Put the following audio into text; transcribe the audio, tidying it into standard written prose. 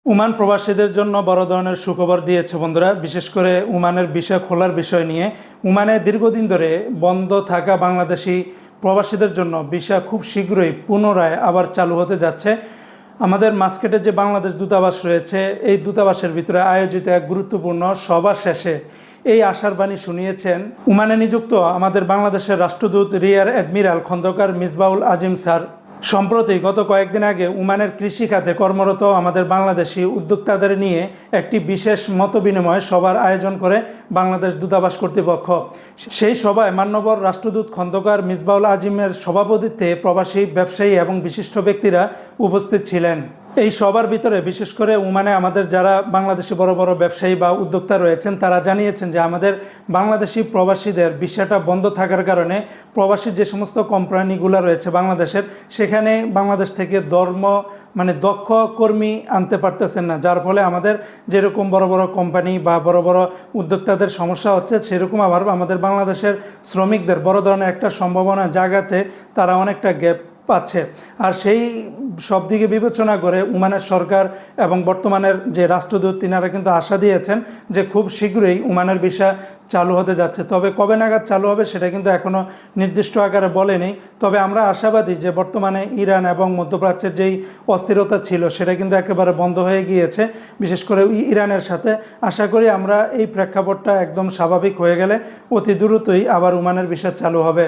Oman প্রবাসীদের জন্য বড় ধরনের সুখবর দিয়েছে বন্ধুরা। বিশেষ করে ওমানের ভিসা খোলার বিষয় নিয়ে ওমানে দীর্ঘদিন ধরে বন্ধ থাকা বাংলাদেশি প্রবাসীদের জন্য ভিসা খুব শীঘ্রই পুনরায় আবার চালু হতে যাচ্ছে। আমাদের মাস্কেটে যে বাংলাদেশ দূতাবাস রয়েছে, এই দূতাবাসের ভিতরে আয়োজিত এক গুরুত্বপূর্ণ সভা শেষে এই আশার বাণী শুনিয়েছেন ওমানে নিযুক্ত আমাদের বাংলাদেশের রাষ্ট্রদূত রিয়ার অ্যাডমিরাল খন্দকার মিসবাউল আজিম স্যার। সম্প্রতি গত কয়েকদিন আগে ওমানের কৃষি খাতে কর্মরত আমাদের বাংলাদেশি উদ্যোক্তাদের নিয়ে একটি বিশেষ মতবিনিময় সভার আয়োজন করে বাংলাদেশ দূতাবাস কর্তৃপক্ষ। সেই সভায় মান্যবর রাষ্ট্রদূত খন্দকার মিসবাউল আজিমের সভাপতিত্বে প্রবাসী ব্যবসায়ী এবং বিশিষ্ট ব্যক্তিরা উপস্থিত ছিলেন। এই সবার ভিতরে বিশেষ করে ওমানে আমাদের যারা বাংলাদেশি বড় বড় ব্যবসায়ী বা উদ্যোক্তা রয়েছেন, তারা জানিয়েছেন যে আমাদের বাংলাদেশি প্রবাসীদের ভিসাটা বন্ধ থাকার কারণে প্রবাসী যে সমস্ত কোম্পানিগুলো রয়েছে বাংলাদেশের, সেখানে বাংলাদেশ থেকে দক্ষ কর্মী আনতে পারতেছেন না, যার ফলে আমাদের যেরকম বড় বড় কোম্পানি বা বড় বড় উদ্যোক্তাদের সমস্যা হচ্ছে, সেরকম আবার আমাদের বাংলাদেশের শ্রমিকদের বড় ধরনের একটা সম্ভাবনা জায়গাতে তারা অনেকটা গ্যাপ পাচ্ছে। আর সেই সব দিকে বিবেচনা করে ওমানের সরকার এবং বর্তমানের যে রাষ্ট্রদূত, তিনারা কিন্তু আশা দিয়েছেন যে খুব শীঘ্রই ওমানের ভিসা চালু হতে যাচ্ছে। তবে কবে নাগাদ চালু হবে সেটা কিন্তু এখনও নির্দিষ্ট আকারে বলেনি। তবে আমরা আশাবাদী যে বর্তমানে ইরান এবং মধ্যপ্রাচ্যের যেই অস্থিরতা ছিল সেটা কিন্তু একেবারে বন্ধ হয়ে গিয়েছে, বিশেষ করে ইরানের সাথে। আশা করি আমরা এই প্রেক্ষাপটটা একদম স্বাভাবিক হয়ে গেলে অতি দ্রুতই আবার ওমানের ভিসা চালু হবে।